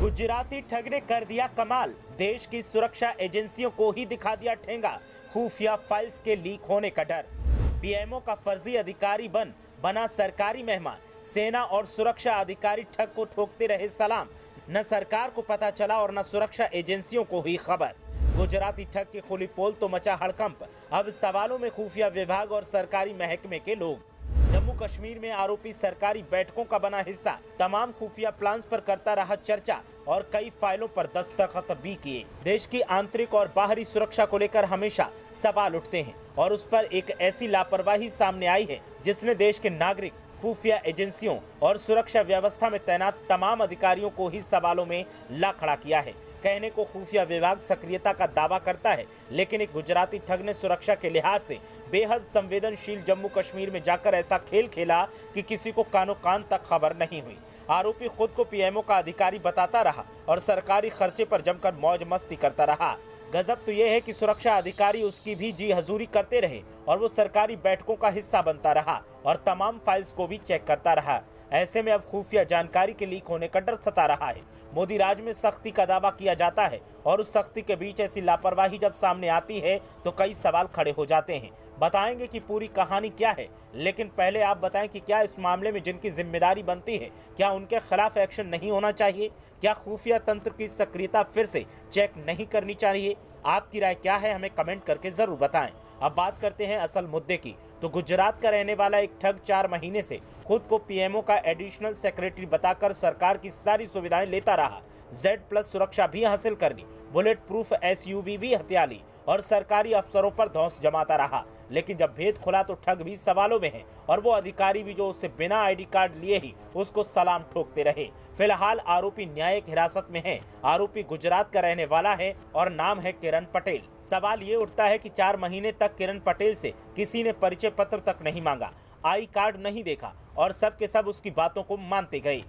गुजराती ठग ने कर दिया कमाल, देश की सुरक्षा एजेंसियों को ही दिखा दिया ठेंगा, खुफिया फाइल्स के लीक होने का डर। पीएमओ का फर्जी अधिकारी बना सरकारी मेहमान, सेना और सुरक्षा अधिकारी ठग को ठोकते रहे सलाम। न सरकार को पता चला और न सुरक्षा एजेंसियों को हुई खबर। गुजराती ठग की खुली पोल तो मचा हड़कंप, अब सवालों में खुफिया विभाग और सरकारी महकमे के लोग। जम्मू कश्मीर में आरोपी सरकारी बैठकों का बना हिस्सा, तमाम खुफिया प्लान्स पर करता रहा चर्चा और कई फाइलों पर दस्तखत भी किए। देश की आंतरिक और बाहरी सुरक्षा को लेकर हमेशा सवाल उठते हैं और उस पर एक ऐसी लापरवाही सामने आई है जिसने देश के नागरिक, खुफिया एजेंसियों और सुरक्षा व्यवस्था में तैनात तमाम अधिकारियों को ही सवालों में ला खड़ा किया है। कहने को खुफिया विभाग सक्रियता का दावा करता है, लेकिन एक गुजराती ठग ने सुरक्षा के लिहाज से बेहद संवेदनशील जम्मू कश्मीर में जाकर ऐसा खेल खेला कि किसी को कानो कान तक खबर नहीं हुई। आरोपी खुद को पीएमओ का अधिकारी बताता रहा और सरकारी खर्चे पर जमकर मौज मस्ती करता रहा। गजब तो यह है कि सुरक्षा अधिकारी उसकी भी जी हजूरी करते रहे और वो सरकारी बैठकों का हिस्सा बनता रहा और तमाम फाइल्स को भी चेक करता रहा। ऐसे में अब खुफिया जानकारी के लीक होने का डर सता रहा है। मोदी राज में सख्ती का दावा किया जाता है और उस सख्ती के बीच ऐसी लापरवाही जब सामने आती है तो कई सवाल खड़े हो जाते हैं। बताएंगे कि पूरी कहानी क्या है, लेकिन पहले आप बताएं कि क्या इस मामले में जिनकी जिम्मेदारी बनती है, क्या उनके खिलाफ एक्शन नहीं होना चाहिए? क्या खुफिया तंत्र की सक्रियता फिर से चेक नहीं करनी चाहिए? आपकी राय क्या है, हमें कमेंट करके जरूर बताएं। अब बात करते हैं असल मुद्दे की। तो गुजरात का रहने वाला एक ठग 4 महीने से खुद को पीएमओ का एडिशनल सेक्रेटरी बताकर सरकार की सारी सुविधाएं लेता रहा। Z+ सुरक्षा भी हासिल कर ली, बुलेट प्रूफ SUV भी हथिया ली और सरकारी अफसरों पर धौंस जमाता रहा। लेकिन जब भेद खुला तो ठग भी सवालों में है और वो अधिकारी भी जो उससे बिना ID कार्ड लिए ही उसको सलाम ठोकते रहे। फिलहाल आरोपी न्यायिक हिरासत में है। आरोपी गुजरात का रहने वाला है और नाम है किरण पटेल। सवाल ये उठता है कि 4 महीने तक किरण पटेल से किसी ने परिचय पत्र तक नहीं मांगा, आई कार्ड नहीं देखा और सब के सब उसकी बातों को मानते गए,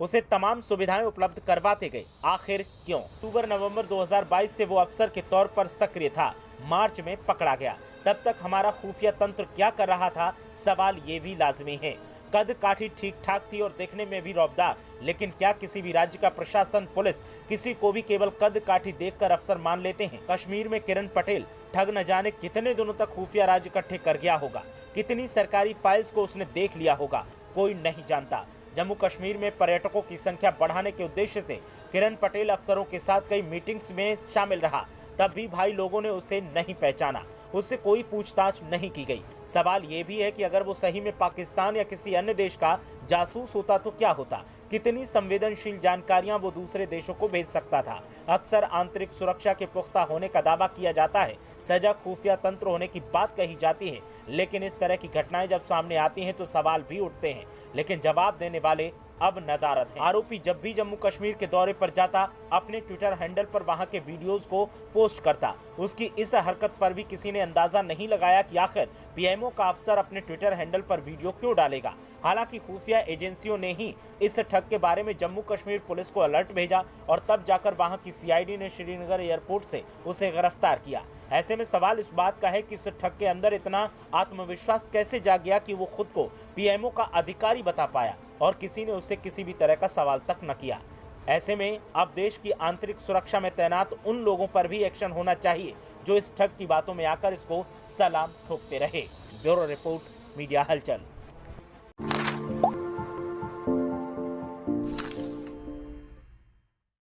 उसे तमाम सुविधाएं उपलब्ध करवाते गए। आखिर क्यों? अक्टूबर-नवंबर 2022 से वो अफसर के तौर पर सक्रिय था, मार्च में पकड़ा गया। तब तक हमारा खुफिया तंत्र क्या कर रहा था? सवाल ये भी लाजमी है। कद काठी ठीक ठाक थी और देखने में भी रौबदार, लेकिन क्या किसी भी राज्य का प्रशासन, पुलिस किसी को भी केवल कद काठी देखकर अफसर मान लेते हैं? कश्मीर में किरण पटेल ठग न जाने कितने दिनों तक खुफिया राज इकट्ठे कर गया होगा, कितनी सरकारी फाइल्स को उसने देख लिया होगा, कोई नहीं जानता। जम्मू कश्मीर में पर्यटकों की संख्या बढ़ाने के उद्देश्य से किरण पटेल अफसरों के साथ कई मीटिंग्स में शामिल रहा, तब भी भाई लोगों ने उसे नहीं पहचाना, उससे कोई पूछताछ नहीं की गई। सवाल ये भी है कि अगर वो सही में पाकिस्तान या किसी अन्य देश का जासूस होता तो क्या होता? कितनी संवेदनशील जानकारियां वो दूसरे देशों को भेज सकता था? अक्सर आंतरिक सुरक्षा के पुख्ता होने का दावा किया जाता है, सजग खुफिया तंत्र होने की बात कही जाती है, लेकिन इस तरह की घटनाएं जब सामने आती हैं तो सवाल भी उठते हैं, लेकिन जवाब देने वाले अब नदारद है। आरोपी जब भी जम्मू कश्मीर के दौरे पर जाता, अपने ट्विटर हैंडल पर वहां के वीडियोस को पोस्ट करता। उसकी इस हरकत पर भी किसी ने अंदाजा नहीं लगाया कि आखिर पीएमओ का अफसर अपने ट्विटर हैंडल पर वीडियो क्यों डालेगा। हालांकि खुफिया एजेंसियों ने ही इस ठग के बारे में जम्मू कश्मीर पुलिस को अलर्ट भेजा और तब जाकर वहां की CID ने श्रीनगर एयरपोर्ट से उसे गिरफ्तार किया। ऐसे में सवाल इस बात का है कि इस ठग के अंदर इतना आत्मविश्वास कैसे जाग गया कि वो खुद को पीएमओ का अधिकारी बता पाया और किसी ने उससे किसी भी तरह का सवाल तक न किया। ऐसे में अब देश की आंतरिक सुरक्षा में तैनात उन लोगों पर भी एक्शन होना चाहिए जो इस ठग की बातों में आकर इसको सलाम ठोकते रहे। ब्यूरो रिपोर्ट, मीडिया हलचल।